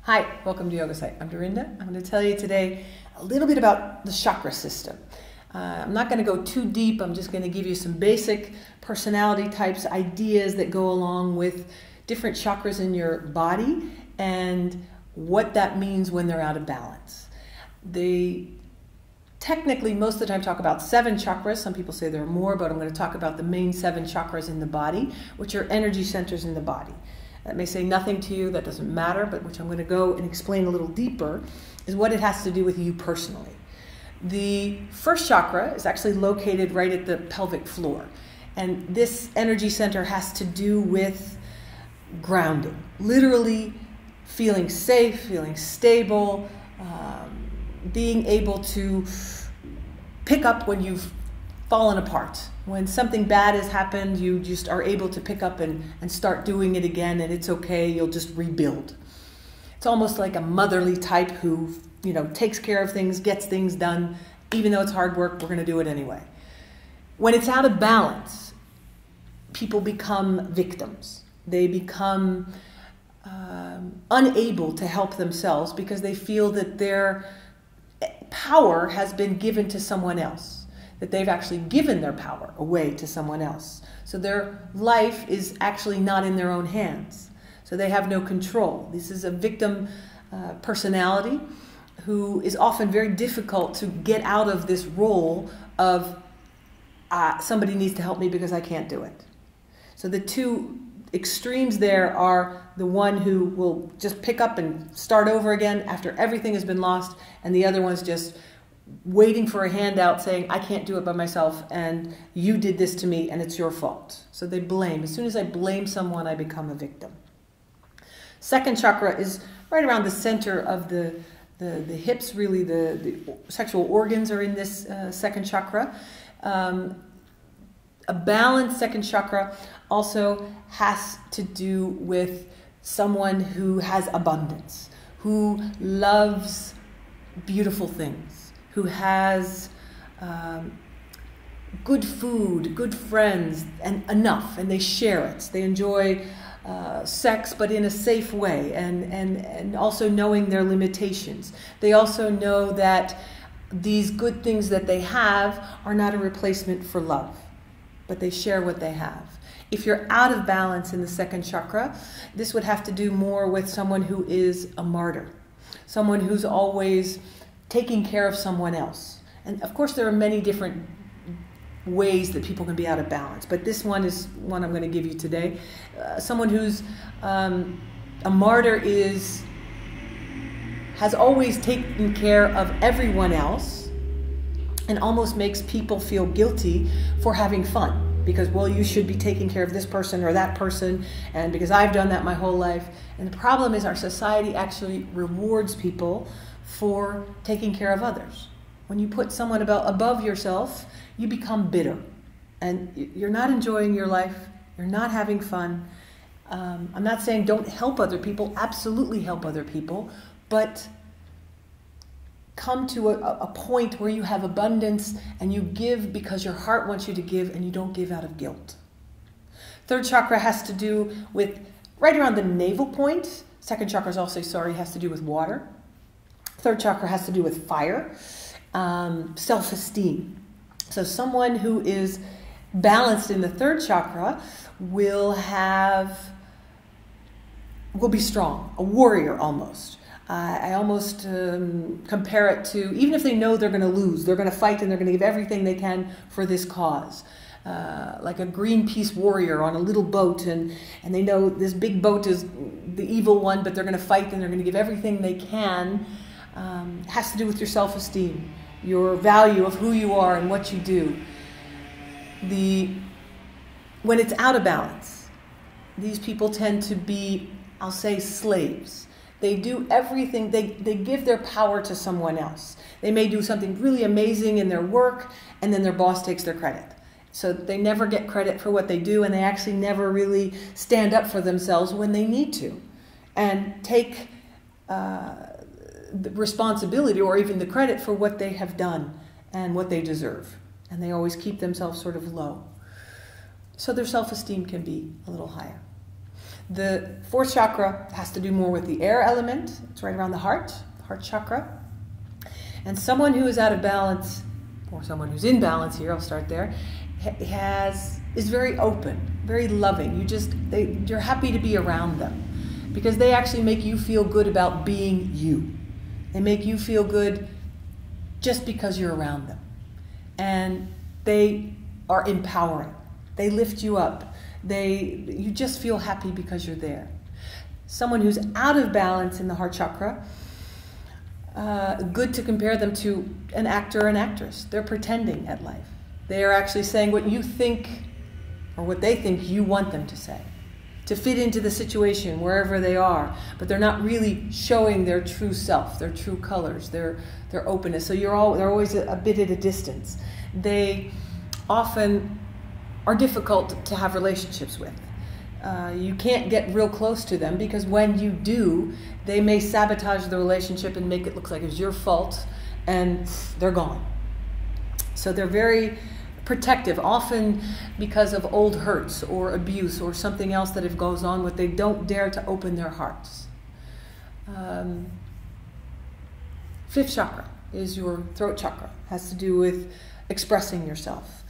Hi, welcome to Yogasite. I'm Dorinda. I'm going to tell you today a little bit about the chakra system. I'm not going to go too deep. I'm just going to give you some basic personality types, ideas that go along with different chakras in your body and what that means when they're out of balance. They technically, most of the time, talk about 7 chakras. Some people say there are more, but I'm going to talk about the main 7 chakras in the body, which are energy centers in the body. That may say nothing to you, that doesn't matter, but which I'm going to go and explain a little deeper is what it has to do with you personally. The first chakra is actually located right at the pelvic floor. And this energy center has to do with grounding, literally feeling safe, feeling stable, being able to pick up when you've fallen apart. When something bad has happened, you just are able to pick up and start doing it again, and it's okay, you'll just rebuild. It's almost like a motherly type who, takes care of things, gets things done, even though it's hard work, we're going to do it anyway. When it's out of balance, people become victims. They become unable to help themselves because they feel that their power has been given to someone else, that they've actually given their power away to someone else. So their life is actually not in their own hands. So they have no control. This is a victim personality who is often very difficult to get out of this role of somebody needs to help me because I can't do it. So the two extremes there are the one who will just pick up and start over again after everything has been lost, and the other one's just waiting for a handout saying, I can't do it by myself, and you did this to me, and it's your fault. So they blame. As soon as I blame someone, I become a victim. Second chakra is right around the center of the hips, really. The sexual organs are in this second chakra. A balanced second chakra also has to do with someone who has abundance, who loves beautiful things, who has good food, good friends, and enough, and they share it. They enjoy sex, but in a safe way, and also knowing their limitations. They also know that these good things that they have are not a replacement for love, but they share what they have. If you're out of balance in the second chakra, this would have to do more with someone who is a martyr, someone who's always taking care of someone else. And of course, there are many different ways that people can be out of balance, but this one is one I'm going to give you today. Someone who's a martyr has always taken care of everyone else and almost makes people feel guilty for having fun. Because, well, you should be taking care of this person or that person, and because I've done that my whole life. And the problem is our society actually rewards people for taking care of others. When you put someone above yourself, you become bitter. And you're not enjoying your life. You're not having fun. I'm not saying don't help other people. Absolutely help other people. But come to a point where you have abundance and you give because your heart wants you to give, and you don't give out of guilt. Third chakra has to do with right around the navel point. Second chakra is also, has to do with water. Third chakra has to do with fire, self-esteem. So someone who is balanced in the third chakra will be strong, a warrior almost. I almost compare it to, even if they know they're going to lose, they're going to fight and they're going to give everything they can for this cause. Like a Greenpeace warrior on a little boat, and they know this big boat is the evil one, but they're going to fight and they're going to give everything they can. Has to do with your self-esteem, your value of who you are and what you do. When it's out of balance, these people tend to be, I'll say, slaves. They do everything, they give their power to someone else. They may do something really amazing in their work, and then their boss takes their credit. So they never get credit for what they do, and they actually never really stand up for themselves when they need to, and take the responsibility or even the credit for what they have done and what they deserve. And they always keep themselves sort of low. So their self-esteem can be a little higher. The fourth chakra has to do more with the air element. It's right around the heart chakra. And someone who is out of balance, or someone who's in balance here, I'll start there, is very open, very loving. You're happy to be around them because they actually make you feel good about being you. They make you feel good just because you're around them. And they are empowering. They lift you up. You just feel happy because you're there. Someone who's out of balance in the heart chakra, good to compare them to an actor or an actress. They're pretending at life. They are actually saying what you think or what they think you want them to say, to fit into the situation wherever they are, but they're not really showing their true self, their true colors, their openness. So they're always a bit at a distance. They often are difficult to have relationships with. You can't get real close to them because when you do, they may sabotage the relationship and make it look like it's your fault, and they're gone. So they're very protective, often because of old hurts or abuse or something else that goes on with. They don't dare to open their hearts. Fifth chakra is your throat chakra. Has to do with expressing yourself.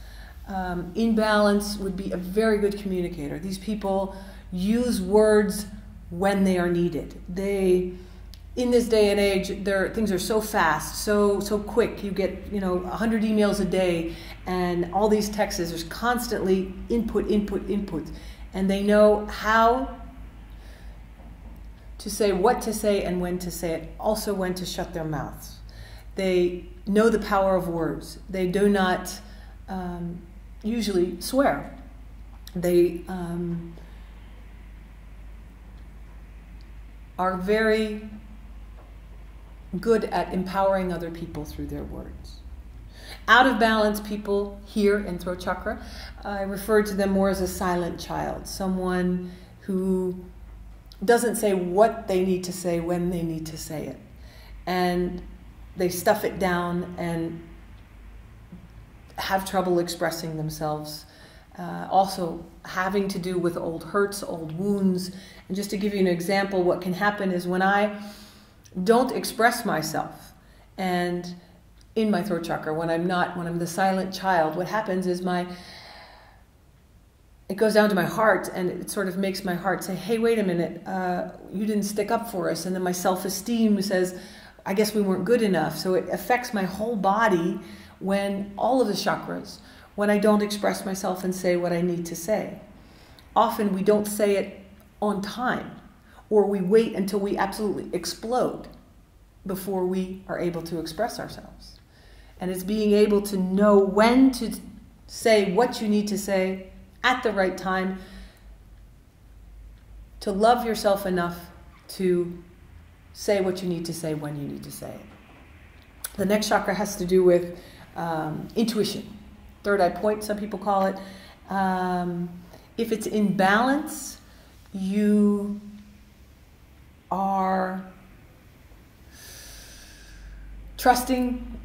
Imbalance would be a very good communicator. These people use words when they are needed. In this day and age, things are so fast, so quick. You get 100 emails a day, and all these texts. There's constantly input, and they know how to say what to say and when to say it. Also, when to shut their mouths. They know the power of words. They do not usually swear. They are very good at empowering other people through their words. Out of balance people here in throat chakra, I refer to them more as a silent child, someone who doesn't say what they need to say when they need to say it. And they stuff it down and have trouble expressing themselves. Also having to do with old hurts, old wounds. And just to give you an example, what can happen is when I don't express myself, and in my throat chakra, when I'm the silent child, what happens is it goes down to my heart, and it sort of makes my heart say, hey, wait a minute, you didn't stick up for us. And then my self-esteem says, I guess we weren't good enough. So it affects my whole body when all of the chakras, when I don't express myself and say what I need to say. Often we don't say it on time, or we wait until we absolutely explode before we are able to express ourselves. And it's being able to know when to say what you need to say at the right time, to love yourself enough to say what you need to say when you need to say it. The next chakra has to do with intuition. Third eye point, some people call it. If it's in balance, you are trusting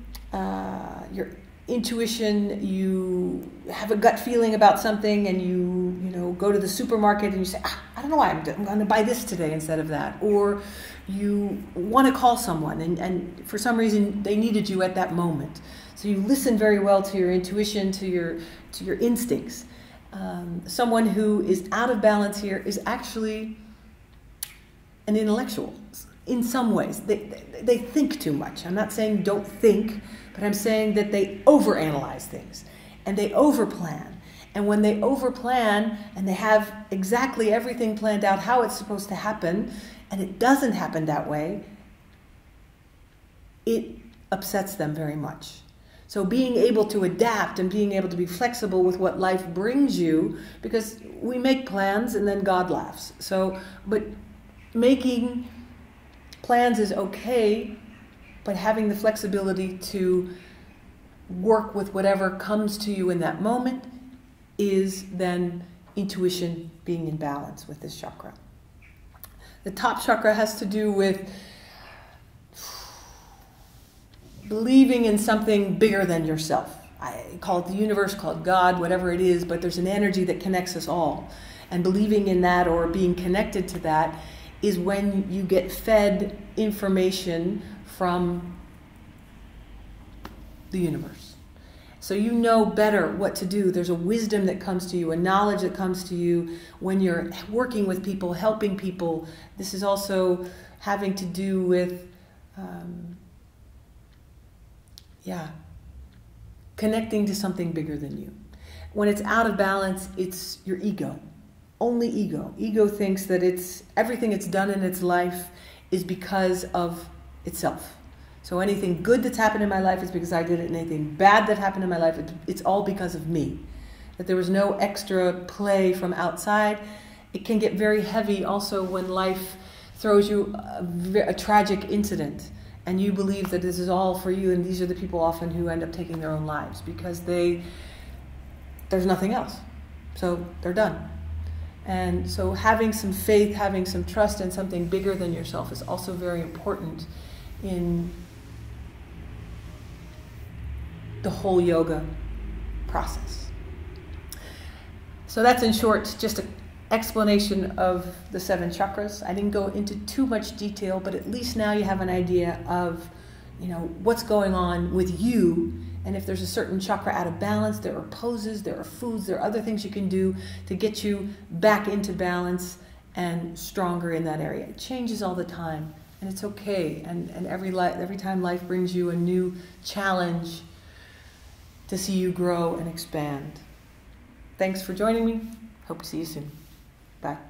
your intuition. You have a gut feeling about something, and you go to the supermarket and you say, I don't know why I'm going to buy this today instead of that. Or you want to call someone, and for some reason they needed you at that moment. So you listen very well to your intuition, to your instincts. Someone who is out of balance here is actually an intellectual in some ways. They think too much. I'm not saying don't think, but I'm saying that they overanalyze things and they overplan. And when they overplan and they have exactly everything planned out how it's supposed to happen, and it doesn't happen that way, it upsets them very much. So being able to adapt and being able to be flexible with what life brings you, because we make plans and then God laughs. But making plans is okay, but having the flexibility to work with whatever comes to you in that moment is then intuition being in balance with this chakra. The top chakra has to do with believing in something bigger than yourself. I call it the universe, call it God, whatever it is, but there's an energy that connects us all. and believing in that or being connected to that is when you get fed information from the universe. So you know better what to do. There's a wisdom that comes to you, a knowledge that comes to you when you're working with people, helping people. This is also having to do with, connecting to something bigger than you. When it's out of balance, it's your ego. Only ego. Ego thinks that everything it's done in its life is because of itself. So anything good that's happened in my life is because I did it, and anything bad that happened in my life, it's all because of me. That there was no extra play from outside. It can get very heavy also when life throws you a tragic incident, and you believe that this is all for you, and these are the people often who end up taking their own lives because there's nothing else. So they're done. And so having some faith, having some trust in something bigger than yourself is also very important in the whole yoga process. So that's in short just an explanation of the 7 chakras. I didn't go into too much detail, but at least now you have an idea of, what's going on with you, and if there's a certain chakra out of balance, there are poses, there are foods, there are other things you can do to get you back into balance and stronger in that area. It changes all the time, and it's okay. And every time life brings you a new challenge to see you grow and expand. Thanks for joining me. Hope to see you soon. Bye.